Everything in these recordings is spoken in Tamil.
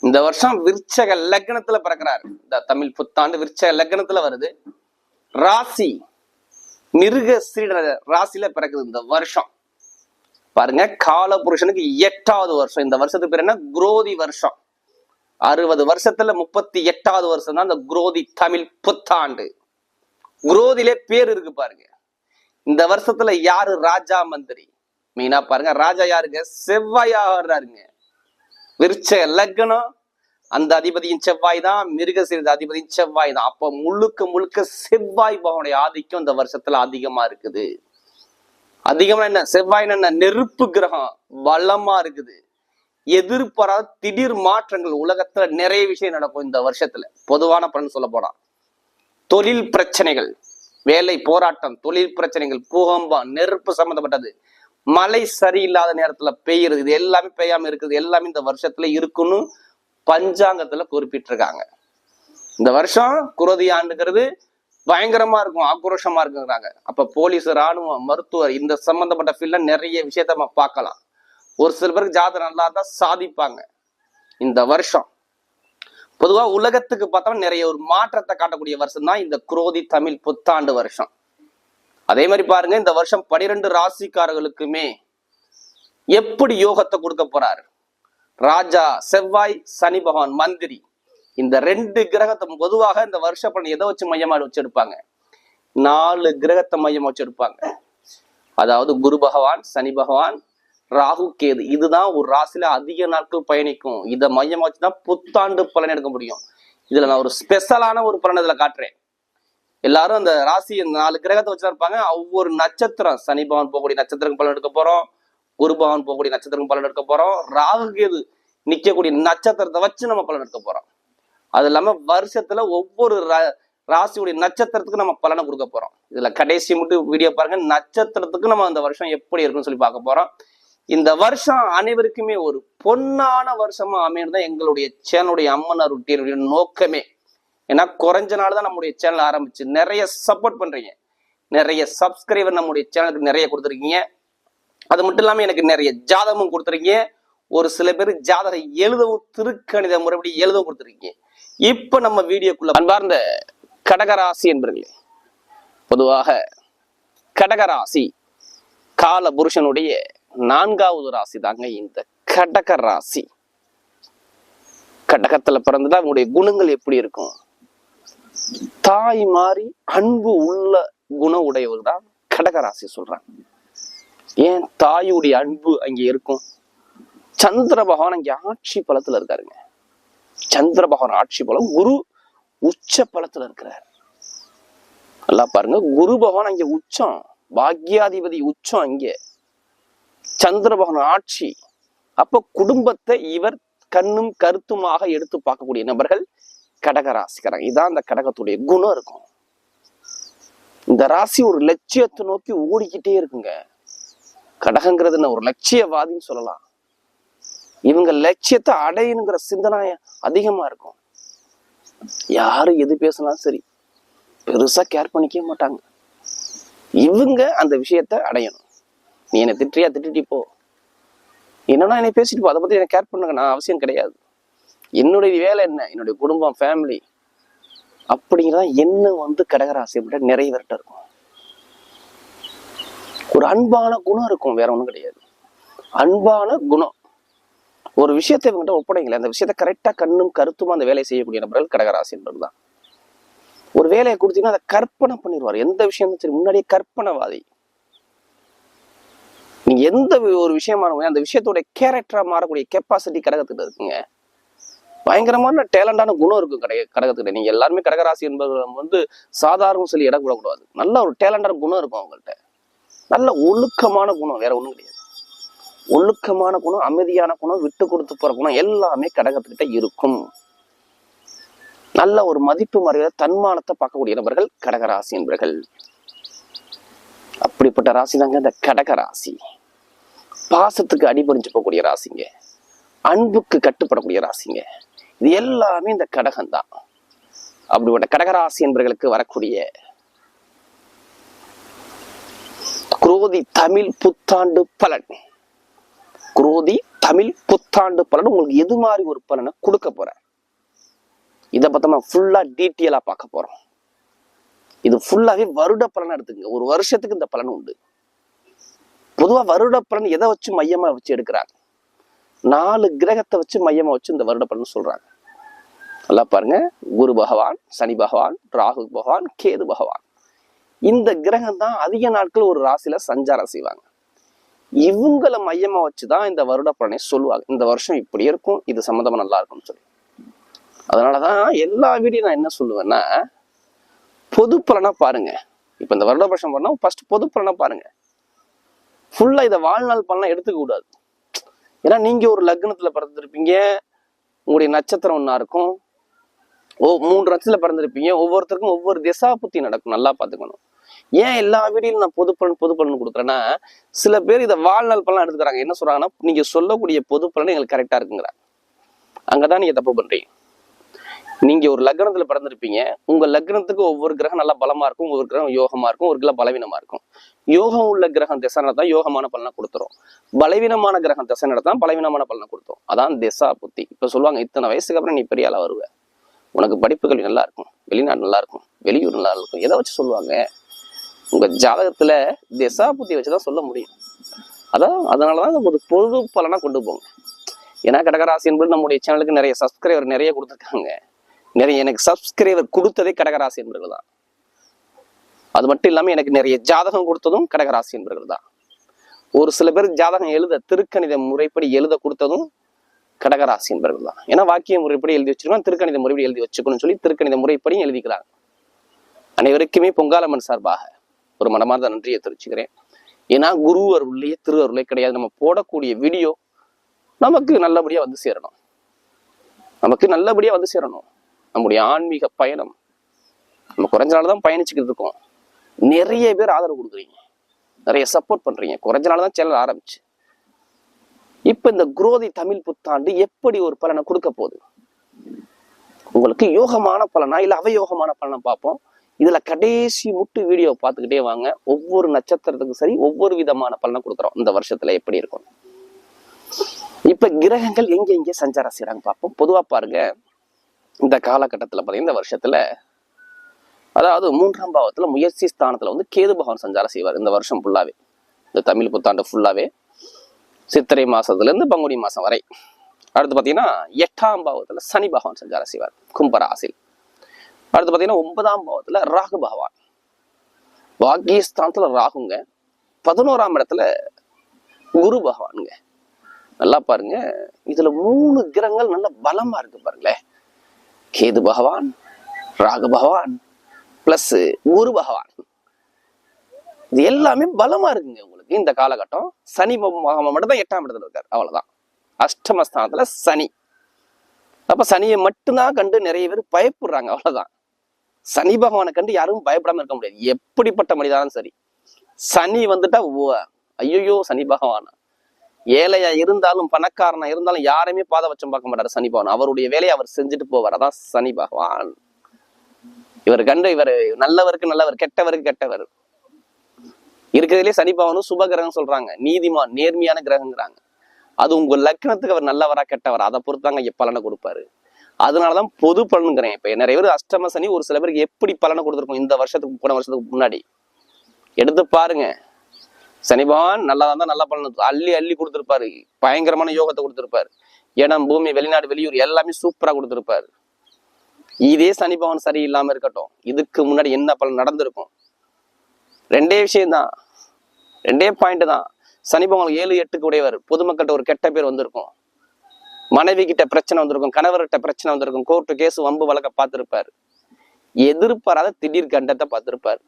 இந்த வருஷம் விருச்சக லக்னத்துல பிறக்கிறார். இந்த தமிழ் புத்தாண்டு விருச்சக லக்னத்துல வருது. ராசி மிருகசீட ராசியில பிறக்குது இந்த வருஷம். பாருங்க, கால புருஷனுக்கு 8வது வருஷம். இந்த வருஷத்துக்கு பேர் என்ன? குரோதி வருஷம். 60 வருஷத்துல 38வது வருஷம் தான் இந்த குரோதி தமிழ் புத்தாண்டு. குரோதிலே பேர் இருக்கு பாருங்க. இந்த வருஷத்துல யாரு ராஜா மந்திரி? மெயினா பாருங்க, ராஜா யாருங்க? செவ்வாயாருங்க. விருச்ச லக்னம், அந்த அதிபதியின் செவ்வாய் தான். மிருகசீரிட அதிபதியின் செவ்வாய் தான். அப்ப முழுக்க முழுக்க செவ்வாய் பகவானுடைய ஆதிக்கம் இந்த வருஷத்துல அதிகமா இருக்குது. அதிகமா என்ன? செவ்வாய் என்ன? நெருப்பு கிரகம், பலமா இருக்குது. எதிர்பாராத திடீர் மாற்றங்கள் உலகத்துல நிறைய விஷயம் நடக்கும் இந்த வருஷத்துல. பொதுவான பலன் சொல்ல போனா, தொழில் பிரச்சனைகள், வேலை போராட்டம், தொழில் பிரச்சனைகள், பூகம்பம், நெருப்பு சம்பந்தப்பட்டது, மழை சரியில்லாத நேரத்துல பெய்யுறது, இது எல்லாமே பெய்யாம இருக்குது, எல்லாமே இந்த வருஷத்துல இருக்குன்னு பஞ்சாங்கத்துல குறிப்பிட்டிருக்காங்க. இந்த வருஷம் குரோதி ஆண்டுங்கிறது பயங்கரமா இருக்கும், ஆக்ரோஷமா இருக்குங்கிறாங்க. அப்ப போலீஸ், ராணுவம், மருத்துவர், இந்த சம்பந்தப்பட்ட ஃபீல்ட்ல நிறைய விஷயத்த நம்ம பார்க்கலாம். ஒரு சில பேருக்கு ஜாதகம் நல்லா தான் சாதிப்பாங்க இந்த வருஷம். பொதுவா உலகத்துக்கு பார்த்தோம்னா நிறைய ஒரு மாற்றத்தை காட்டக்கூடிய வருஷம் தான் இந்த குரோதி தமிழ் புத்தாண்டு வருஷம். அதே மாதிரி பாருங்க, இந்த வருஷம் 12 ராசிக்காரர்களுக்குமே எப்படி யோகத்தை கொடுக்க போறாரு? ராஜா செவ்வாய், சனி பகவான் மந்திரி, இந்த 2 கிரகத்தை பொதுவாக இந்த வருஷ பலன் எதை வச்சு மையமா வச்சிருப்பாங்க? 4 கிரகத்தை மையமா வச்சிருப்பாங்க. அதாவது குரு பகவான், சனி பகவான், ராகு, கேது. இதுதான் ஒரு ராசியில அதிக நாட்கள் பயணிக்கும். இதை மையமா வச்சுதான் புத்தாண்டு பலன் எடுக்க முடியும். இதுல நான் ஒரு ஸ்பெஷலான ஒரு பலன் இதுல காட்டுறேன். எல்லாரும் அந்த ராசி 4 கிரகத்தை வச்சுதான் இருப்பாங்க. ஒவ்வொரு நட்சத்திரம், சனி பகவான் போகக்கூடிய நட்சத்திரம் பலன் எடுக்க போறோம், குரு பகவான் போகக்கூடிய நட்சத்திரம் பலன் எடுக்க போறோம், ராகு கேது நிக்கக்கூடிய நட்சத்திரத்தை வச்சு நம்ம பலன் எடுக்க போறோம். அது இல்லாம வருஷத்துல ஒவ்வொரு ராசியுடைய நட்சத்திரத்துக்கு நம்ம பலனை கொடுக்க போறோம். இதுல கடைசி மட்டும் வீடியோ பாருங்க, நட்சத்திரத்துக்கு நம்ம இந்த வருஷம் எப்படி இருக்குன்னு சொல்லி பார்க்க போறோம். இந்த வருஷம் அனைவருக்குமே ஒரு பொன்னான வருஷமா அமையணும் தான் எங்களுடைய சேனலுடைய அம்மன் அருட்டினுடைய நோக்கமே. ஏன்னா குறைஞ்ச நாள் தான் நம்முடைய சேனல் ஆரம்பிச்சு நிறைய சப்போர்ட் பண்றீங்க, நிறைய சப்ஸ்கிரைபர் நம்முடைய சேனலுக்கு நிறைய கொடுத்துருக்கீங்க. அது மட்டும் இல்லாம எனக்கு நிறைய ஜாதகமும் கொடுத்துருக்கீங்க. ஒரு சில பேர் ஜாதகம் எழுதவும், திருக்கணித முறைப்படி எழுதவும் கொடுத்துருக்கீங்க. இப்ப நம்ம வீடியோக்குள்ள அன்பார்ந்த கடகராசி என்பர்களே, பொதுவாக கடகராசி கால புருஷனுடைய 4வது ராசி தாங்க இந்த கடக ராசி. கடகத்துல பிறந்துதான் அவங்களுடைய குணங்கள் எப்படி இருக்கும்? தாய் மாறி அன்பு உள்ள குணம் உடையவர் தான் கடகராசி சொல்றாங்க. ஏன் தாயுடைய அன்பு அங்கே இருக்கும்? சந்திர பகவான் அங்கே ஆட்சி பலத்துல இருக்காருங்க. சந்திர பகவான் ஆட்சி பலம், குரு உச்ச பலத்துல இருக்கிறார். நல்லா பாருங்க, குரு பகவான் அங்கே உச்சம், பாக்யாதிபதி உச்சம் அங்கே, சந்திர பகவான் ஆட்சி. அப்ப குடும்பத்தை இவர் கண்ணும் கருத்துமாக எடுத்து பார்க்கக்கூடிய நபர்கள் கடகராசிக்காரங்க. இதான் அந்த கடகத்துடைய குணம் இருக்கும். இந்த ராசி ஒரு லட்சியத்தை நோக்கி ஓடிக்கிட்டே இருக்குங்க. கடகங்கிறது ஒரு லட்சியவாதின்னு சொல்லலாம். இவங்க லட்சியத்தை அடையணுங்கிற சிந்தனை அதிகமா இருக்கும். யாரு எது பேசினாலும் சரி பெருசா கேர் பண்ணிக்க மாட்டாங்க. இவங்க அந்த விஷயத்த அடையணும். நீ என்னை திட்டியா, திட்டிட்டு போ, என்னன்னா என்னை பேசிட்டு போ, அதை பத்தி எனக்கு கேர் பண்ணுங்க, நான் அவசியம் கிடையாது. என்னுடைய வேலை என்ன? என்னுடைய குடும்பம், ஃபேமிலி அப்படிங்கிறதா என்ன கடகராசி அப்படின்ற நிறைவேற்ற இருக்கும். ஒரு அன்பான குணம் இருக்கும், வேற ஒண்ணும் கிடையாது. அன்பான குணம். ஒரு விஷயத்தை இவங்கிட்ட ஒப்படைங்களேன், அந்த விஷயத்த கரெக்டா கண்ணும் கருத்துமா அந்த வேலையை செய்யக்கூடிய நபர்கள் கடகராசி என்பதுதான். ஒரு வேலையை கொடுத்தீங்கன்னா அதை கற்பனை பண்ணிடுவார். எந்த விஷயம் சரி, முன்னாடியே கற்பனைவாதி. நீங்க எந்த ஒரு விஷயமான அந்த விஷயத்தோட கேரக்டரா மாறக்கூடிய கெப்பாசிட்டி கடகத்துக்கு இருக்குங்க. பயங்கரமான டேலண்டான குணம் இருக்கும் கடகத்துக்கிட்ட. நீங்க எல்லாருமே கடகராசி என்பது சாதாரண சொல்லி இடம் கூடாது. நல்ல ஒரு டேலண்டான குணம் இருக்கும் அவங்கள்ட்ட. நல்ல ஒழுக்கமான குணம், வேற ஒண்ணும் கிடையாது. ஒழுக்கமான குணம், அமைதியான குணம், விட்டு கொடுத்து போற குணம் எல்லாமே கடகத்துக்கிட்ட இருக்கும். நல்ல ஒரு மதிப்பு மரியாதை, தன்மானத்தை பார்க்கக்கூடிய நபர்கள் கடகராசி என்பர்கள். அப்படிப்பட்ட ராசி தாங்க இந்த கடகராசி. பாசத்துக்கு அடிபணிஞ்சு போகக்கூடிய ராசிங்க, அன்புக்கு கட்டுப்படக்கூடிய ராசிங்க. இது எல்லாமே இந்த கடகம் தான். அப்படிப்பட்ட கடகராசி என்பவர்களுக்கு வரக்கூடிய குரோதி தமிழ் புத்தாண்டு பலன். குரோதி தமிழ் புத்தாண்டு பலன் உங்களுக்கு எது மாதிரி ஒரு பலனை கொடுக்க போறேன், இதை பத்தி நம்ம ஃபுல்லா டீட்டெயிலா பார்க்க போறோம். இது ஃபுல்லாவே வருட பலனை எடுத்துங்க. ஒரு வருஷத்துக்கு இந்த பலன் உண்டு. பொதுவா வருட பலன் எதை வச்சு மையமா வச்சு எடுக்கிறாங்க? 4 கிரகத்தை வச்சு மையமா வச்சு இந்த வருட பலன் சொல்றாங்க. நல்லா பாருங்க, குரு பகவான், சனி பகவான், ராகு பகவான், கேது பகவான். இந்த கிரகம் தான் அதிக நாட்கள் ஒரு ராசியில சஞ்சாரம் செய்வாங்க. இவங்களை மையமா வச்சுதான் இந்த வருட பலனை சொல்லுவாங்க. இந்த வருஷம் இப்படி இருக்கும், இது சம்மந்தமா நல்லா இருக்கும்னு சொல்லி. அதனாலதான் எல்லா வீடியும் நான் என்ன சொல்லுவேன்னா, பொது பலனா பாருங்க. இப்ப இந்த வருட பட்சம் பண்ணா ஃபர்ஸ்ட் பொது பலனா பாருங்க. ஃபுல்லா இதை வாழ்நாள் பலனா எடுத்துக்க கூடாது. ஏன்னா நீங்க ஒரு லக்னத்துல பிறந்திருப்பீங்க, உங்களுடைய நட்சத்திரம் ஒன்னா இருக்கும். 3 நட்சத்திரத்துல பிறந்திருப்பீங்க. ஒவ்வொருத்தருக்கும் ஒவ்வொரு திசா புத்தி நடக்கும். நல்லா பாத்துக்கணும். ஏன் எல்லா வீடியும் நான் பொது பலன் கொடுக்குறேன்னா, சில பேர் இதை வாழ்நாள் பலன் எடுத்துக்கிறாங்க. என்ன சொல்றாங்கன்னா, நீங்க சொல்லக்கூடிய பொது பலன் எங்களுக்கு கரெக்டா இருக்குங்கிறாங்க. அங்கதான் நீங்க தப்பு பண்றீங்க. நீங்க ஒரு லக்னத்துல பிறந்திருப்பீங்க. உங்க லக்னத்துக்கு ஒவ்வொரு கிரகம் நல்லா பலமா இருக்கும், ஒவ்வொரு கிரகம் யோகமா இருக்கும், ஒரு கிரகம் பலவீனமா இருக்கும். யோகம் உள்ள கிரகம் திசை நடத்தா யோகமான பலனை கொடுத்துரும். பலவீனமான கிரகம் திசை நடத்தா பலவீனமான பலனை கொடுத்தோம். அதான் திசா புத்தி. இப்ப சொல்லுவாங்க, இத்தனை வயசுக்கு அப்புறம் நீ பெரிய ஆளா வருவ, உனக்கு படிப்பு கல்வி நல்லா இருக்கும், வெளிநாடு நல்லா இருக்கும், வெளியூர் நல்லா இருக்கும். எதை வச்சு சொல்லுவாங்க? உங்க ஜாதகத்துல திசா புத்தி வச்சுதான் சொல்ல முடியும். அதனாலதான் ஒரு பொது பலனா கொண்டு போங்க. ஏன்னா கடகராசி என்பது நம்முடைய சேனலுக்கு நிறைய சப்ஸ்கிரைபர் நிறைய கொடுத்துருக்காங்க. எனக்கு சப்ஸ்கிரைபர் கொடுத்ததே கடகராசி என்பவர்கள் தான். அது மட்டும் இல்லாம எனக்கு நிறைய ஜாதகம் கொடுத்ததும் கடகராசி என்பவர்கள் தான். ஒரு சில பேர் ஜாதகம் எழுத திருக்கணித முறைப்படி எழுத கொடுத்ததும் கடகராசி என்பவர்கள் தான். ஏன்னா வாக்கிய முறைப்படி எழுதி வச்சிருக்கோம், திருக்கணித முறைப்படி எழுதி வச்சுக்கணும்னு சொல்லி திருக்கணித முறைப்படியும் எழுதிக்கிறாங்க. அனைவருக்குமே பொங்காலம்மன் சார்பாக ஒரு மனமார்ந்த நன்றியை தெரிவிச்சுக்கிறேன். ஏன்னா குரு அருள்லையே திரு அருளே கிடையாது. நம்ம போடக்கூடிய வீடியோ நமக்கு நல்லபடியா வந்து சேரணும். நம்முடைய ஆன்மீக பயணம் நம்ம குறைஞ்ச நாள் தான் பயணிச்சுக்கிட்டு இருக்கோம். நிறைய பேர் ஆதரவு கொடுக்குறீங்க, நிறைய சப்போர்ட் பண்றீங்க. குறைஞ்ச நாள் தான் சேனல் ஆரம்பிச்சு. இப்ப இந்த குரோதி தமிழ் புத்தாண்டு எப்படி ஒரு பலனை கொடுக்க போகுது? உங்களுக்கு யோகமான பலனா இல்ல அவயோகமான பலனை பார்ப்போம். இதுல கடைசி முட்டு வீடியோ பார்த்துக்கிட்டே வாங்க. ஒவ்வொரு நட்சத்திரத்துக்கும் சரி ஒவ்வொரு விதமான பலனை கொடுக்குறோம். இந்த வருஷத்துல எப்படி இருக்கும்? இப்ப கிரகங்கள் எங்க சஞ்சாரம் செய்யறாங்க பார்ப்போம். பொதுவா பாருங்க, இந்த காலகட்டத்துல பாத்தீங்கன்னா இந்த வருஷத்துல, அதாவது 3ஆம் பாவத்துல முயற்சி ஸ்தானத்துல வந்து கேது பகவான் சஞ்சாரம் செய்வார். இந்த வருஷம் ஃபுல்லாவே, இந்த தமிழ் புத்தாண்டு ஃபுல்லாவே, சித்திரை மாசத்துல இருந்து பங்குனி மாசம் வரை. அடுத்து பாத்தீங்கன்னா 8ஆம் பாவத்துல சனி பகவான் சஞ்சாரம் செய்வார் கும்பராசில். அடுத்து பாத்தீங்கன்னா 9ஆம் பாவத்துல ராகு பகவான், பாக்கியஸ்தானத்துல ராகுங்க. 11ஆம் இடத்துல குரு பகவானுங்க. நல்லா பாருங்க, இதுல 3 கிரகங்கள் நல்ல பலமா இருக்கு பாருங்களேன். கேது பகவான், ராகு பகவான் பிளஸ் குரு பகவான். இது எல்லாமே பலமா இருக்குங்க உங்களுக்கு இந்த காலகட்டம். சனி பகவான் மட்டும் தான் 8ஆம் இடத்துல இருக்காரு, அவ்வளவுதான். அஷ்டமஸ்தானத்துல சனி. அப்ப சனியை மட்டும்தான் கண்டு நிறைய பேர் பயப்படுறாங்க, அவ்வளவுதான். சனி பகவானை கண்டு யாரும் பயப்படாம இருக்க முடியாது. எப்படிப்பட்ட மனிதனாலும் சரி, சனி வந்துட்டா ஐயோ சனி பகவானா. ஏழையா இருந்தாலும் பணக்காரனா இருந்தாலும் யாரையுமே பாதபட்சம் பார்க்க மாட்டாரு சனி பகவான். அவருடைய வேலையை அவர் செஞ்சுட்டு போவார். அதான் சனி பகவான். இவர் கண்டு இவர் நல்லவருக்கு நல்லவர், கெட்டவருக்கு கெட்டவர். இருக்கிறதுலே சனி பகவானும் சுப கிரகம் சொல்றாங்க, நீதிமான் நேர்மையான கிரகங்கிறாங்க. அது உங்க லக்னத்துக்கு அவர் நல்லவரா கெட்டவரா அதை பொறுத்தாங்க பலனை கொடுப்பாரு. அதனாலதான் பொது பலனுங்கிறேன். இப்ப நிறைய பேர் அஷ்டம சனி ஒரு சில பேருக்கு எப்படி பலனை கொடுத்துருக்கும் இந்த வருஷத்துக்கு போன வருஷத்துக்கு முன்னாடி எடுத்து பாருங்க. சனி பகவான் நல்லா தான் நல்ல பலன் அள்ளி கொடுத்துருப்பாரு. பயங்கரமான யோகத்தை கொடுத்துருப்பாரு. இடம், பூமி, வெளிநாடு, வெளியூர் எல்லாமே சூப்பரா கொடுத்துருப்பாரு. இதே சனி பகவான் சரி இல்லாம இருக்கட்டும், இதுக்கு முன்னாடி என்ன பலன் நடந்திருக்கும்? 2 விஷயம்தான், 2 பாயிண்ட் தான். சனி பகவான் 7, 8க்கு உடையவர். பொதுமக்கள்கிட்ட ஒரு கெட்ட பேர் வந்திருக்கும், மனைவி கிட்ட பிரச்சனை வந்திருக்கும், கணவர்கிட்ட பிரச்சனை வந்திருக்கும், கோர்ட்டு கேஸ் வம்பு வழக்க பார்த்திருப்பாரு. எதிர்பாராத திடீர் கண்டத்தை பார்த்திருப்பாரு.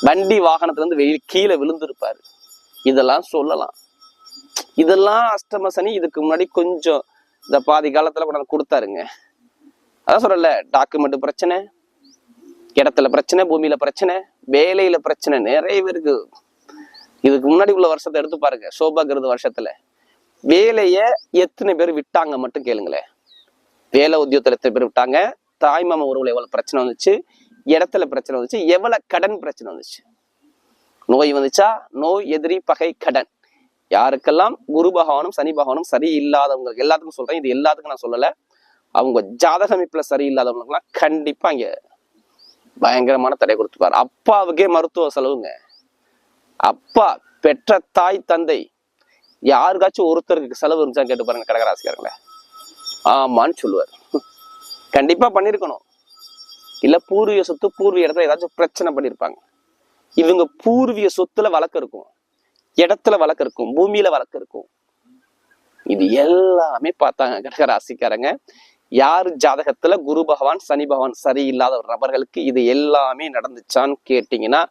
வண்டி வாகனத்துல இருந்து கீழே விழுந்திருப்பாரு. இதெல்லாம் சொல்லலாம். இதெல்லாம் அஷ்டம சனி இதுக்கு முன்னாடி கொஞ்சம் இந்த பாதி காலத்துல கொண்டாந்து கொடுத்தாருங்க. அதான் சொல்லல, டாக்குமெண்ட் பிரச்சனை, இடத்துல பிரச்சனை, பூமியில பிரச்சனை, வேலையில பிரச்சனை நிறைய பேருக்கு. இதுக்கு முன்னாடி உள்ள வருஷத்தை எடுத்து பாருங்க. சோபாகிருது வருஷத்துல வேலைய எத்தனை பேர் விட்டாங்க மட்டும் கேளுங்களேன். வேலை உத்தியோகத்துல எத்தனை பேர் விட்டாங்க, தாய்மாம உறவுல எவ்வளவு பிரச்சனை வந்துச்சு, இடத்துல பிரச்சனை வந்துச்சு, எவ்வளவு கடன் பிரச்சனை வந்துச்சு, நோய் வந்துச்சா, நோய், எதிரி, பகை, கடன், யாருக்கெல்லாம் குரு பகவானும் சனி பகவானும் சரியில்லாதவங்களுக்கு எல்லாத்துக்கும் சொல்றேன், இது எல்லாத்துக்கும் நான் சொல்லல. அவங்க ஜாதக அமைப்புல சரியில்லாதவங்களுக்குலாம் கண்டிப்பா இங்க பயங்கரமான தடை கொடுத்துப்பாரு. அப்பாவுக்கே மருத்துவ செலவுங்க. அப்பா பெற்ற தாய் தந்தை யாருக்காச்சும் ஒருத்தருக்கு செலவு இருந்துச்சான்னு கேட்டு பாருங்க கடகராசிக்காரங்களே. ஆமான்னு சொல்லுவார். கண்டிப்பா பண்ணிருக்கணும். இல்ல பூர்வீக சொத்து பூர்வீக இடத்துல ஏதாச்சும் பிரச்சனை பண்ணிருப்பாங்க. இவங்க பூர்வீக சொத்துல வழக்கு இருக்கும், இடத்துல வழக்கு இருக்கும், பூமியில வழக்கு இருக்கும். இது எல்லாமே பார்த்தாங்க கடகராசிக்காரங்க. யாரு ஜாதகத்துல குரு பகவான் சனி பகவான் சரியில்லாத நபர்களுக்கு இது எல்லாமே நடந்துச்சான்னு கேட்டீங்கன்னா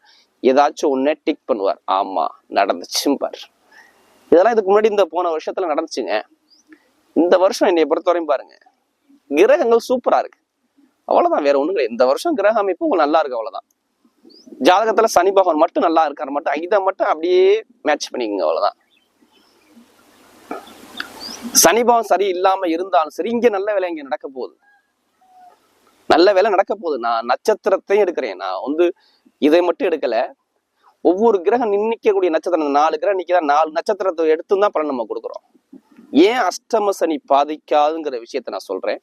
ஏதாச்சும் ஒண்ணு டிக் பண்ணுவார். ஆமா நடந்துச்சுன்னு பாரு. இதெல்லாம் இதுக்கு முன்னாடி இந்த போன வருஷத்துல நடந்துச்சுங்க. இந்த வருஷம் என்னை பொறுத்தவரையும் பாருங்க, கிரகங்கள் சூப்பரா இருக்கு, அவ்வளவுதான். வேற ஒண்ணும் கிடையாது. இந்த வருஷம் கிரக அமைப்பு உங்களுக்கு நல்லா இருக்கு, அவ்வளவுதான். ஜாதகத்துல சனி பகவான் மட்டும் நல்லா இருக்காரு மட்டும் இதை மட்டும் அப்படியே மேட்ச் பண்ணிக்கோங்க, அவ்வளவுதான். சனி பகவான் சரி இல்லாம இருந்தாலும் சரி, இங்க நல்ல வேலை இங்க நடக்க போகுது, நல்ல வேலை நடக்க போகுது. நான் நட்சத்திரத்தையும் எடுக்கிறேன், நான் இதை மட்டும் எடுக்கல. ஒவ்வொரு கிரகம் நின்னிக்கக்கூடிய நட்சத்திரம் 4 கிரகம் நிக்கதான் 4 நட்சத்திரத்தை எடுத்துதான் பலன் நம்ம கொடுக்குறோம். ஏன் அஷ்டம சனி பாதிக்காதுங்கிற விஷயத்த நான் சொல்றேன்.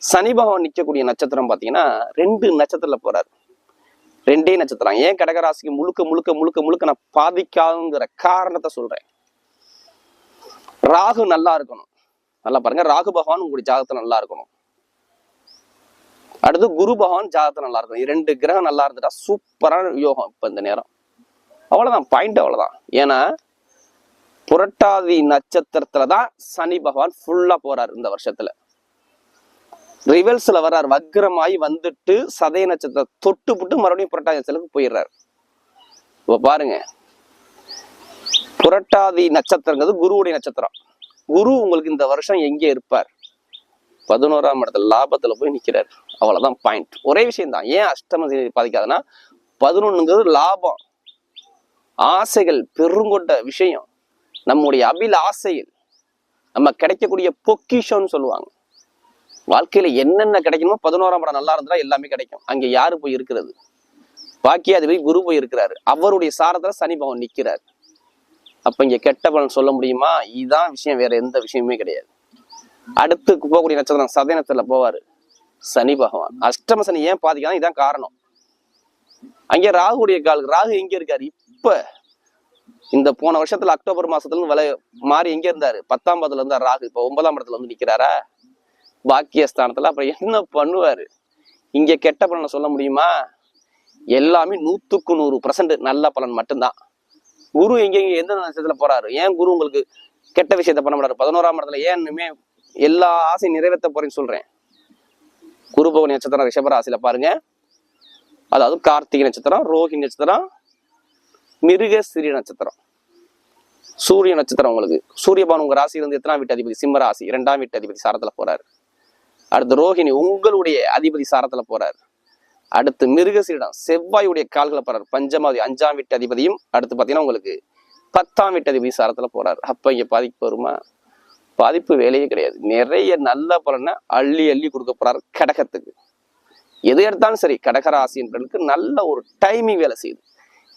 சனி பகவான் நிக்கக்கூடிய நட்சத்திரம் பாத்தீங்கன்னா 2 நட்சத்திரத்துல போறாரு, 2 நட்சத்திரம். ஏன் கடகராசிக்கு முழுக்க முழுக்க முழுக்க முழுக்க நான் பாதிக்காதுங்கிற காரணத்தை சொல்றேன். ராகு நல்லா இருக்கணும், நல்லா பாருங்க. ராகு பகவான் உங்களுடைய ஜாதகத்துல நல்லா இருக்கணும். அடுத்து குரு பகவான் ஜாதகத்துல நல்லா இருக்கணும். 2 கிரகம் நல்லா இருந்துட்டா சூப்பரான யோகம் இப்ப இந்த நேரம். அவ்வளவுதான் பாயிண்ட், அவ்வளவுதான். ஏன்னா புரட்டாதி நட்சத்திரத்துலதான் சனி பகவான் ஃபுல்லா போறாரு இந்த வருஷத்துல. ரிவல்ஸ்ல வர்றாரு, வக்ரமாயி வந்துட்டு சதய நட்சத்திரம் தொட்டு புட்டு மறுபடியும் புரட்டாதி நட்சத்திரத்துக்கு போயிடுறாரு. இப்ப பாருங்க, புரட்டாதி நட்சத்திரங்கிறது குருவுடைய நட்சத்திரம். குரு உங்களுக்கு இந்த வருஷம் எங்க இருப்பார்? 11ஆம் இடத்துல லாபத்துல போய் நிக்கிறாரு. அவ்வளவுதான் பாயிண்ட். ஒரே விஷயம் தான். ஏன் அஷ்டம பாதிக்காதுன்னா 11ங்கிறது லாபம், ஆசைகள் பெருங்கொண்ட விஷயம், நம்முடைய ஆசைகள், நம்ம கிடைக்கக்கூடிய பொக்கிஷம்னு சொல்லுவாங்க. வாழ்க்கையில என்னென்ன கிடைக்கணுமோ 11ஆம் இடம் நல்லா இருந்தா எல்லாமே கிடைக்கும். அங்க யாரு போய் இருக்கிறது? பாக்கியாதிபதி குரு போய் இருக்கிறாரு, அவருடைய சாரத்துல சனி பகவான் நிக்கிறாரு. அப்ப இங்க கெட்ட பலன் சொல்ல முடியுமா? இதுதான் விஷயம், வேற எந்த விஷயமே கிடையாது. அடுத்து போகக்கூடிய நட்சத்திரம் சதயனத்துல போவாரு சனி பகவான். அஷ்டம சனி ஏன் பாதிக்காதான் இதான் காரணம். அங்கே ராகுடைய கால், ராகு எங்க இருக்காரு? இப்ப இந்த போன வருஷத்துல அக்டோபர் மாசத்துல இருந்து மாறி எங்க இருந்தாரு? 10ஆம் இடத்துல இருந்தா ராகு இப்ப 9ஆம் இடத்துல வந்து நிக்கிறாரா பாக்கியஸ்தானத்துல. அப்புறம் என்ன பண்ணுவாரு? இங்க கெட்ட பலனை சொல்ல முடியுமா? எல்லாமே 100க்கு 100% நல்ல பலன் மட்டும்தான். குரு எங்க எந்த நட்சத்திரத்துல போறாரு? ஏன் குரு உங்களுக்கு கெட்ட விஷயத்த பண்ண முடியாது? 11ஆம் இடத்துல ஏன் இனிமே எல்லா ஆசையும் நிறைவேற்ற போறேன்னு சொல்றேன். குரு பகவான் நட்சத்திரம் ரிஷபராசியில பாருங்க, அதாவது கார்த்திகை நட்சத்திரம், ரோஹிணி நட்சத்திரம், மிருகசிரி நட்சத்திரம், சூரிய நட்சத்திரம். உங்களுக்கு சூரிய பகவான் உங்க ராசியில இருந்து எத்தனாம் வீட்டு அதிபதி? சிம்ம ராசி, 2ஆம் வீட்டு அதிபதி சாரத்துல போறாரு. அடுத்து ரோஹிணி உங்களுடைய அதிபதி சாரத்துல போறாரு. அடுத்து மிருகசீரிடம் செவ்வாயுடைய கால்களை போறாரு, பஞ்சமாவதி 5ஆம் வீட்டு அதிபதியும். அடுத்து பாத்தீங்கன்னா உங்களுக்கு 10ஆம் வீட்டு அதிபதி சாரத்துல போறாரு. அப்ப இங்க பாதிப்பு வருமா? பாதிப்பு வேலையே கிடையாது. நிறைய நல்ல பலனை அள்ளி அள்ளி கொடுக்க போறாரு கடகத்துக்கு. எது எடுத்தாலும் சரி, கடகராசின்றதுக்கு நல்ல ஒரு டைமிங் வேலை செய்யுது.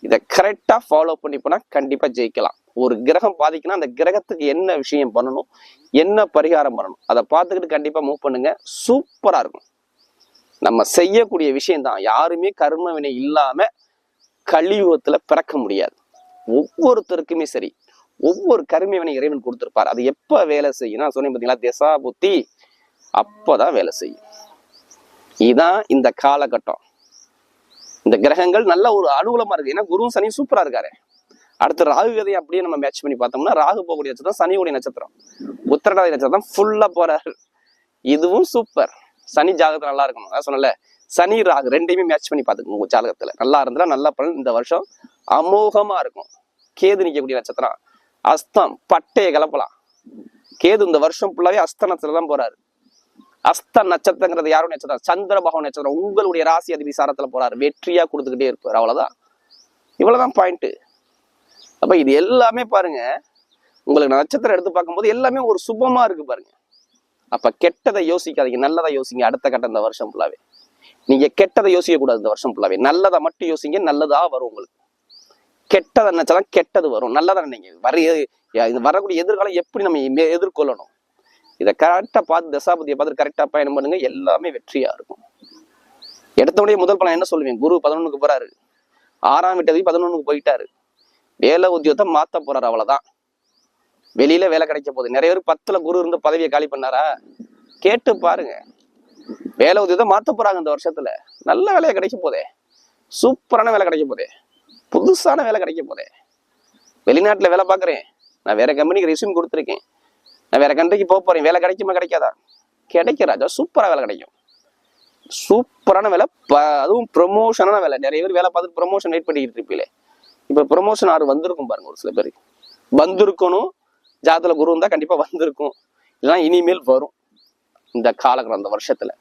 இதை கரெக்டா ஃபாலோ பண்ணி போனா கண்டிப்பா ஜெயிக்கலாம். ஒரு கிரகம் பாதிக்கணும், அந்த கிரகத்துக்கு என்ன விஷயம் பண்ணணும், என்ன பரிகாரம் பண்ணணும், அதை பார்த்துக்கிட்டு கண்டிப்பா மூவ் பண்ணுங்க. சூப்பரா இருக்கும். நம்ம செய்யக்கூடிய விஷயம் தான். யாருமே கர்ம வினை இல்லாம கலியுகத்துல பிறக்க முடியாது. ஒவ்வொருத்தருக்குமே சரி, ஒவ்வொரு கர்ம வினை இறைவன் கொடுத்திருப்பார். அது எப்ப வேலை செய்யும்? நான் சொன்னேன் பாத்தீங்களா, திசா புத்தி அப்பதான் வேலை செய்யும். இதுதான் இந்த காலகட்டம். இந்த கிரகங்கள் நல்ல ஒரு அனுகூலமா இருக்கு. ஏன்னா குரு சனி சூப்பரா இருக்காரு. அடுத்து ராகு கதையை அப்படியே நம்ம மேட்ச் பண்ணி பார்த்தோம்னா, ராகு போகக்கூடிய நட்சத்திரம் சனியுடைய நட்சத்திரம், உத்திரட்டாதி நட்சத்திரம் ஃபுல்லா போறாரு. இதுவும் சூப்பர். சனி ஜாதகத்துல நல்லா இருக்கணும். அதான் சொன்னல, சனி ராகு 2யுமே மேட்ச் பண்ணி பார்த்துக்கோங்க. உங்க ஜாதகத்துல நல்லா இருந்தா நல்ல பலன் இந்த வருஷம் அமோகமா இருக்கும். கேது நிக்கக்கூடிய நட்சத்திரம் அஸ்தம், பட்டையை கிளப்பலாம். கேது இந்த வருஷம் ஃபுல்லாவே அஸ்த நட்சத்திரம் தான் போறாரு. அஸ்த நட்சத்திரங்கிறது யாரும் நட்சத்திரம்? சந்திர பகவான் நட்சத்திரம் உங்களுடைய ராசி அதிபதி சாரத்துல போறாரு. வெற்றியா கொடுத்துக்கிட்டே இருப்பார். அவ்வளவுதான். இவ்வளவுதான் பாயிண்ட். அப்ப இது எல்லாமே பாருங்க, உங்களுக்கு நட்சத்திரம் எடுத்து பார்க்கும்போது எல்லாமே ஒரு சுபமா இருக்கு பாருங்க. அப்ப கெட்டதை யோசிக்காதீங்க, நல்லதை யோசிங்க. அடுத்த கட்டம் இந்த வருஷம் ஃபுல்லாவே நீங்க கெட்டதை யோசிக்க கூடாது. இந்த வருஷம் ஃபுல்லாவே நல்லதை மட்டும் யோசிங்க. நல்லதா வரும் உங்களுக்கு. கெட்டதை நினைச்சாலும் கெட்டது வரும், நல்லதை நினைங்க. வரக்கூடிய எதிர்காலம் எப்படி நம்ம எதிர்கொள்ளணும், இதை கரெக்டா பார்த்து தசாபதியை பார்த்து கரெக்டா பயணம் பண்ணுங்க, எல்லாமே வெற்றியா இருக்கும். எடுத்தவுடைய முதல் பலன் என்ன சொல்லுவேன், குரு 11க்கு போறாரு, 6ஆம் வீட்டை 11க்கு போயிட்டாரு, வேலை உத்தியோகத்தை மாத்த போறாரு, அவ்வளவுதான். வெளியில வேலை கிடைக்க போகுது. நிறைய பேர் 10ல குரு இருந்து பதவியை காலி பண்ணாரா, கேட்டு பாருங்க. வேலை உத்தியோகத்தை மாத்த போறாங்க இந்த வருஷத்துல, நல்ல வேலையை கிடைக்க போதே, சூப்பரான வேலை கிடைக்க போதே, புதுசான வேலை கிடைக்க போதே. வெளிநாட்டுல வேலை பாக்குறேன், நான் வேற கம்பெனிக்கு ரெஸ்யூம் கொடுத்துருக்கேன், நான் வேற கண்ட்ரிக்கு போக போறேன், வேலை கிடைக்குமா கிடைக்காதா, கிடைக்கிறாஜா, சூப்பரா வேலை கிடைக்கும், சூப்பரான வேலை, அதுவும் ப்ரொமோஷனான வேலை. நிறைய பேர் வேலை பார்த்துட்டு ப்ரொமோஷன் வெயிட் பண்ணிட்டு இருப்பீங்களே, இப்ப ப்ரொமோஷன் 6 வந்திருக்கும் பாருங்க. ஒரு சில பேருக்கு வந்திருக்கணும், ஜாதத்துல குரு இருந்தா கண்டிப்பா வந்திருக்கும், இல்லைன்னா இனிமேல் வரும் இந்த காலகட்டம், அந்த வருஷத்துல.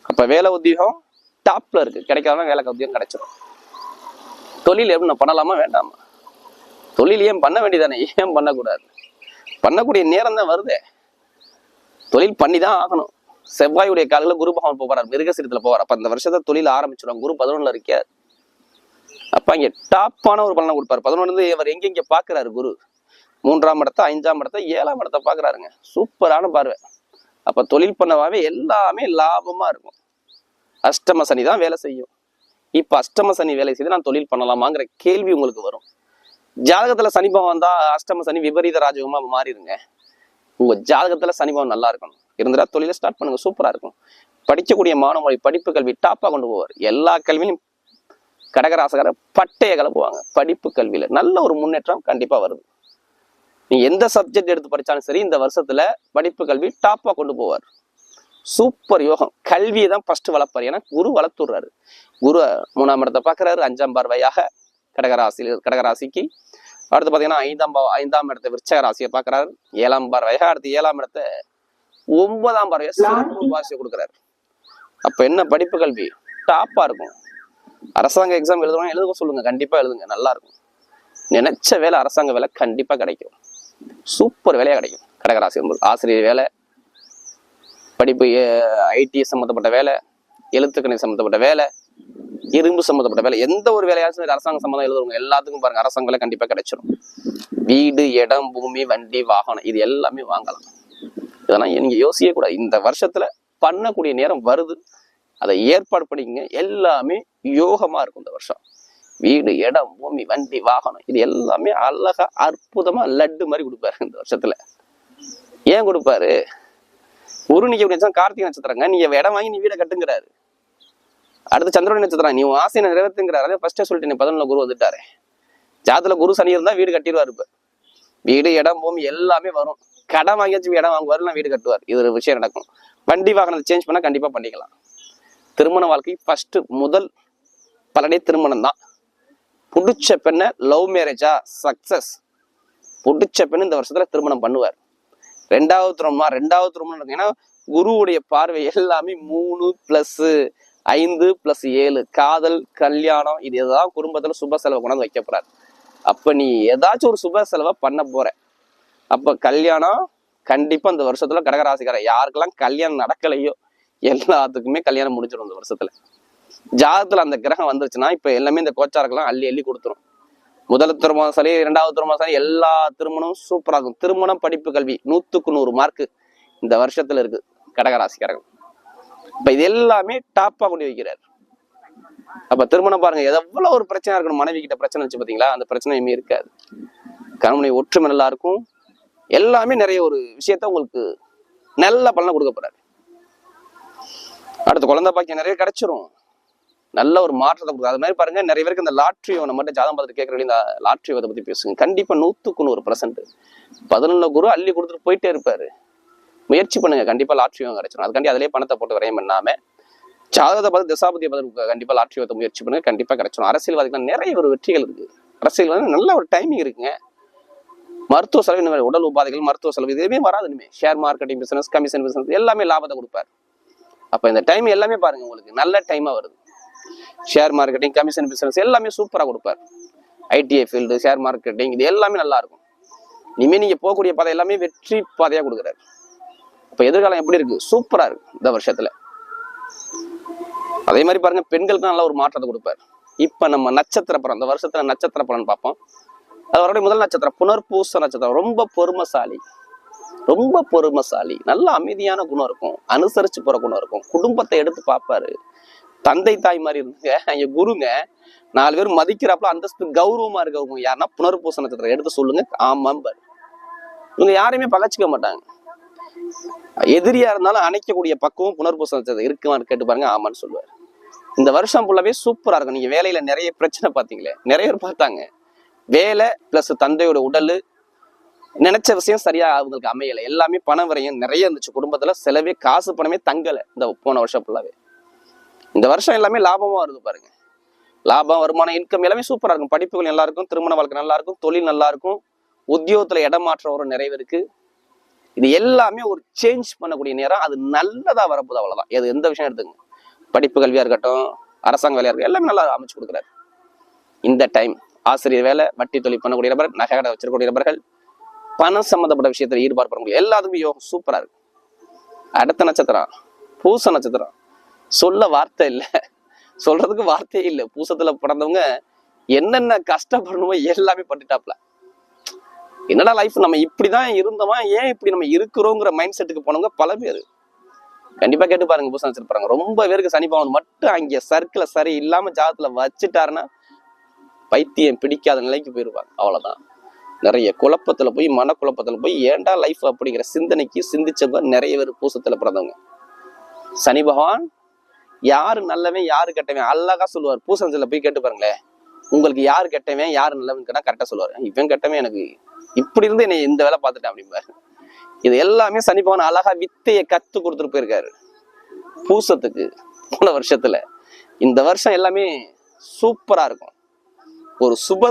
அப்ப வேலை உத்தியோகம் டாப்ல இருக்கு, கிடைக்காதான் வேலை உத்தியோகம் கிடைச்சிடும். தொழில் எப்படி நான் பண்ணலாமா வேண்டாமா, தொழில் ஏன் பண்ண வேண்டியதானே, ஏன் பண்ணக்கூடாது, பண்ணக்கூடிய நேரம் தான் வருதே, தொழில் பண்ணிதான் ஆகணும். செவ்வாயுடைய காலையில குரு பகவான் போவார், மிருகசீரத்துல போவார். அப்ப இந்த வருஷத்தை தொழில் ஆரம்பிச்சிடும். குரு 11ல இருக்கார், அப்ப இங்க டாப்பான ஒரு பலனை கொடுப்பாரு. 11 இவர் எங்க பாக்குறாரு, குரு 3ஆம் இடத்தை, 5ஆம் இடத்தை, 7ஆம் இடத்தை பாக்குறாருங்க, சூப்பரான பார்வை. அப்ப தொழில் பண்ணவாவே எல்லாமே லாபமா இருக்கும். அஷ்டம சனி தான் வேலை செய்யும். இப்ப அஷ்டம சனி வேலை செய்து நான் தொழில் பண்ணலாமாங்கிற கேள்வி உங்களுக்கு வரும். ஜாதகத்துல சனிபவம் வந்தா அஷ்டம சனி விபரீத ராஜகமா மாறிடுங்க. உங்க ஜாதகத்துல சனிபவம் நல்லா இருக்கணும், இருந்தா தொழில ஸ்டார்ட் பண்ணுங்க, சூப்பரா இருக்கும். படிக்கக்கூடிய மாணவ படிப்பு கல்வி டாப்பா கொண்டு போவார். எல்லா கல்வியிலும் கடகராசகர பட்டைய கலப்புவாங்க. படிப்பு கல்வியில நல்ல ஒரு முன்னேற்றம் கண்டிப்பா வருது. நீ எந்த சப்ஜெக்ட் எடுத்து படிச்சாலும் சரி, இந்த வருஷத்துல படிப்பு கல்வி டாப்பா கொண்டு போவார். சூப்பர் யோகம். கல்வியை தான் ஃபர்ஸ்ட் வளர்ப்பாரு, ஏன்னா குரு வளர்த்துடுறாரு. குரு 3ஆம் இடத்தை பாக்குறாரு, 5ஆம் பார்வையாக கடகராசிக்கு. அடுத்து பாத்தீங்கன்னா 5ஆம் இடத்தை விருச்சக ராசியை பாக்குறாரு, 7ஆம் பார்வையாக. அடுத்து 7ஆம் இடத்தை 9ஆம் பார்வையா சிறப்பு வாசியை கொடுக்குறாரு. அப்ப என்ன படிப்பு கல்வி டாப்பா இருக்கும். அரசாங்க எக்ஸாம் எழுதுறோம், எழுத சொல்லுங்க, கண்டிப்பா எழுதுங்க, நல்லா இருக்கும். நினைச்ச வேலை அரசாங்க வேலை கண்டிப்பா கிடைக்கும், சூப்பர் வேலையா கிடைக்கும். கடகராசி ஆசிரியர் வேலை, படிப்பு ஐடி சம்மந்தப்பட்ட வேலை, எழுத்துக்கணி சம்மந்தப்பட்ட வேலை, இரும்பு சம்மந்தப்பட்ட வேலை, எந்த ஒரு வேலையாச்சும் அரசாங்க சம்மந்தம் எழுதுறவங்க எல்லாத்துக்கும் பாருங்க அரசாங்க வேலை கண்டிப்பா கிடைச்சிடும். வீடு, இடம், பூமி, வண்டி, வாகனம், இது எல்லாமே வாங்கலாம். இதெல்லாம் நீங்க யோசிக்க கூடாது. இந்த வருஷத்துல பண்ணக்கூடிய நேரம் வருது, அதை ஏற்பாடு பண்ணிக்கங்க. எல்லாமே யோகமா இருக்கும் இந்த வருஷம். வீடு, இடம், பூமி, வண்டி, வாகனம், இது எல்லாமே அழகா அற்புதமா லட்டு மாதிரி கொடுப்பாரு இந்த வருஷத்துல. ஏன் கொடுப்பாரு, ஒரு நீங்க கார்த்திகை நட்சத்திரங்க, நீங்க இடம் வாங்கி நீ வீடை கட்டுங்கிறாரு. அடுத்து சந்திரன் நட்சத்திரம், நீ ஆசையை நிறைவேற்றுங்கிறாரு. அதே ஃபர்ஸ்டே சொல்லிட்டேன், 11ல குரு வந்துட்டாரு. ஜாதத்துல குரு சனி இருந்தா வீடு கட்டிடுவாரு. இப்ப வீடு, இடம், பூமி எல்லாமே வரும். கடன் வாங்கியாச்சு இடம் வாங்குவாரு, நான் வீடு கட்டுவார். இது ஒரு விஷயம் நடக்கும். வண்டி வாகனத்தை சேஞ்ச் பண்ணா கண்டிப்பா பண்ணிக்கலாம். திருமண வாழ்க்கை ஃபர்ஸ்ட் முதல் பலனே திருமணம் தான். புடிச்ச பெண்ணை லவ் மேரேஜா சக்சஸ், புடிச்ச பெண் இந்த வருஷத்துல திருமணம் பண்ணுவார். ரெண்டாவது திருமணம், ஏன்னா குருவுடைய பார்வை எல்லாமே 3+5+7 காதல், கல்யாணம், இது எதாவது குடும்பத்துல சுப செலவு கொண்டாந்து வைக்க போறாரு. அப்ப நீ ஏதாச்சும் ஒரு சுப செலவை பண்ண போற. அப்ப கல்யாணம் கண்டிப்பா இந்த வருஷத்துல கடகராசிக்கார யாருக்கெல்லாம் கல்யாணம் நடக்கலையோ எல்லாத்துக்குமே கல்யாணம் முடிஞ்சிடும் இந்த வருஷத்துல. ஜாதத்துல அந்த கிரகம் வந்துருச்சுன்னா இப்ப எல்லாமே இந்த கோச்சாருக்கெல்லாம் அள்ளி கொடுத்துரும். முதல் திருமணம் சரி, 2வது திருமணம் சரி, எல்லா திருமணமும் சூப்பரா இருக்கும். திருமணம், படிப்பு, கல்வி 100க்கு 100 மார்க்கு இந்த வருஷத்துல இருக்கு கடகராசிக்காரங்க. இப்ப இது எல்லாமே டாப்பா கொண்டு வைக்கிறார். அப்ப திருமணம் பாருங்க, எவ்வளவு ஒரு பிரச்சனை இருக்கணும். மனைவி கிட்ட பிரச்சனை வச்சு பாத்தீங்களா, அந்த பிரச்சனை எதுவுமே இருக்காது. கணவனை ஒற்றுமை நல்லா இருக்கும். எல்லாமே நிறைய ஒரு விஷயத்த உங்களுக்கு நல்ல பலனை கொடுக்க போறாரு. அடுத்து குழந்தை பாக்கியம் நிறைய கிடைச்சிரும், நல்ல ஒரு மாற்றத்தை கொடுக்கும். அது மாதிரி பாருங்க, நிறைய பேருக்கு இந்த லாட்ரி நம்மகிட்ட ஜாதகம் பார்த்துட்டு கேட்கற இந்த லாட்ரி யோகத்தை பத்தி பேசுங்க. கண்டிப்பா 100க்கு 100%. 11 குரு அள்ளி கொடுத்துட்டு போயிட்டே இருப்பாரு. முயற்சி பண்ணுங்க, கண்டிப்பா லாட்ரி யோகம் கிடைச்சிடும். அதுக்காண்டி அதிலேயே பணத்தை போட்டு வரையும் பண்ணாம ஜாதகத்தை பார்த்து திசாபதியை பார்த்து கண்டிப்பா லாட்ரி யோகத்தை முயற்சி பண்ணுங்க, கண்டிப்பா கிடைச்சிடும். அரசியல்வாதிகள் நிறைய ஒரு வெற்றிகள் இருக்கு. அரசியல் வந்து நல்ல ஒரு டைமிங் இருக்குங்க. மருத்துவ செலவு, உடல் உபாதைகள், மருத்துவ செலவு எதுவுமே வராது. இனிமே share marketing business, commission business எல்லாமே லாபத்தை கொடுப்பாரு. அப்ப இந்த டைம் எல்லாமே பாருங்க உங்களுக்கு நல்ல டைமா வருது. ஷேர் மார்க்கெட்டிங், கமிஷன் பிசினஸ் எல்லாமே சூப்பரா கொடுப்பாரு. ஐடிஐ ஃபீல்டு, ஷேர் மார்க்கெட்டிங், இது எல்லாமே நல்லா இருக்கும். இனிமே நீங்க போகக்கூடிய பாதை எல்லாமே வெற்றி பாதையா கொடுக்குறாரு. இப்ப எதிர்காலம் எப்படி இருக்கு, சூப்பரா இருக்கு இந்த வருஷத்துல. அதே மாதிரி பாருங்க, பெண்களுக்கு நல்ல ஒரு மாற்றத்தை கொடுப்பாரு. இப்ப நம்ம நட்சத்திர பலன், இந்த வருஷத்துல நட்சத்திர பலன் பார்ப்போம். அது அவருடைய முதல் நட்சத்திரம் புனர்பூச நட்சத்திரம். ரொம்ப பொறுமைசாலி, ரொம்ப பொறுமைசாலி, நல்ல அமைதியான குணம் இருக்கும், அனுசரிச்சு போற குணம் இருக்கும், குடும்பத்தை எடுத்து பார்ப்பாரு, தந்தை தாய் மாதிரி இருந்துங்க. எங்க குருங்க 4 பேர் மதிக்கிறாப்புல அந்தஸ்து கௌரவமா இருக்கவங்க யாருன்னா புனர்பூச நட்சத்திரம். எடுத்து சொல்லுங்க. ஆமாம்பாரு. இவங்க யாரையுமே பகச்சிக்க மாட்டாங்க. எதிரியா இருந்தாலும் அணைக்கக்கூடிய பக்குவம் புனர்பூச நட்சத்திரம் இருக்குமான்னு கேட்டு பாருங்க. ஆமான்னு சொல்லுவாரு. இந்த வருஷம் ஃபுல்லாவே சூப்பரா இருக்கும். நீங்க வேலையில நிறைய பிரச்சனை பார்த்தீங்களே, நிறைய பேர் பார்த்தாங்க. வேலை பிளஸ் தந்தையோட உடல், நினைச்ச விஷயம் சரியா அவங்களுக்கு அமையலை. எல்லாமே பண விரயம் நிறைய இருந்துச்சு குடும்பத்துல. செலவே காசு பணமே தங்கலை இந்த போன வருஷம் ஃபுல்லாவே. இந்த வருஷம் எல்லாமே லாபமா வருது பாருங்க. லாபம், வருமானம், இன்கம் எல்லாமே சூப்பரா இருக்கும். படிப்புகள் நல்லா இருக்கும், திருமண வாழ்க்கை நல்லா இருக்கும், தொழில் நல்லா இருக்கும், உத்தியோகத்துல இடமாற்றம் வரும் நிறைய பேருக்கு. இது எல்லாமே ஒரு சேஞ்ச் பண்ணக்கூடிய நேரம். அது நல்லதா வரப்போகுது, அவ்வளவுதான். எது எந்த விஷயம் எடுத்துங்க, படிப்பு கல்வியா இருக்கட்டும், அரசாங்க வேலையா இருக்கட்டும், எல்லாமே நல்லா அமைச்சு கொடுக்குறாரு. இந்த டைம் ஆசிரியர் வேலை, வட்டி தொழில் பண்ணக்கூடிய நபர்கள், நகை கடை வச்சிருக்கக்கூடிய நபர்கள், பணம் சம்பந்தப்பட்ட விஷயத்துல ஈடுபாடு பண்ண முடியும், எல்லாத்துக்கும் யோகம் சூப்பரா இருக்கு. அடுத்த நட்சத்திரம் பூச நட்சத்திரம். சொல்ல வார்த்தை இல்லை, சொல்றதுக்கு வார்த்தையே இல்லை. பூசத்துல பிறந்தவங்க என்னென்ன கஷ்டப்படணுமோ எல்லாமே பண்ணிட்டாப்ல. என்னடா லைஃப், நம்ம இப்படிதான் இருந்தோமா, ஏன் இப்படி நம்ம இருக்கிறோங்கிற மைண்ட் செட்டுக்கு போனவங்க பல பேர். கண்டிப்பா கேட்டு பாருங்க. பூச நட்சத்திரம் ரொம்ப பேருக்கு சனி பகவான் மட்டும் அங்கே சர்க்கிள சரி இல்லாம ஜாதத்துல வச்சுட்டாருன்னா பைத்தியம் பிடிக்காத நிலைக்கு போயிருவாங்க. அவ்வளவுதான். நிறைய குழப்பத்துல போய், மனக்குழப்பத்துல போய், ஏன்டா லைஃப் அப்படிங்கிற சிந்தனைக்கு சிந்திச்சவங்க நிறைய பேர் பூசத்துல பிறந்தவங்க. சனி பகவான் யாரு நல்லவன் யாரு கெட்டவன் அழகா சொல்லுவார். பூசத்துல போய் கேட்டு பாருங்களேன், உங்களுக்கு யாரு கெட்டவன் யாரு நல்லவன் கேட்டா கரெக்டா சொல்லுவாரு. இவன் கெட்டவன், எனக்கு இப்படி இருந்து என்னை இந்த வேலை பார்த்துட்டேன் அப்படிம்பாரு. இது எல்லாமே சனி பகவான் அழகா வித்தையை கத்து கொடுத்துட்டு போயிருக்காரு பூசத்துக்கு போன வருஷத்துல. இந்த வருஷம் எல்லாமே சூப்பரா இருக்கும். ஒரு சுப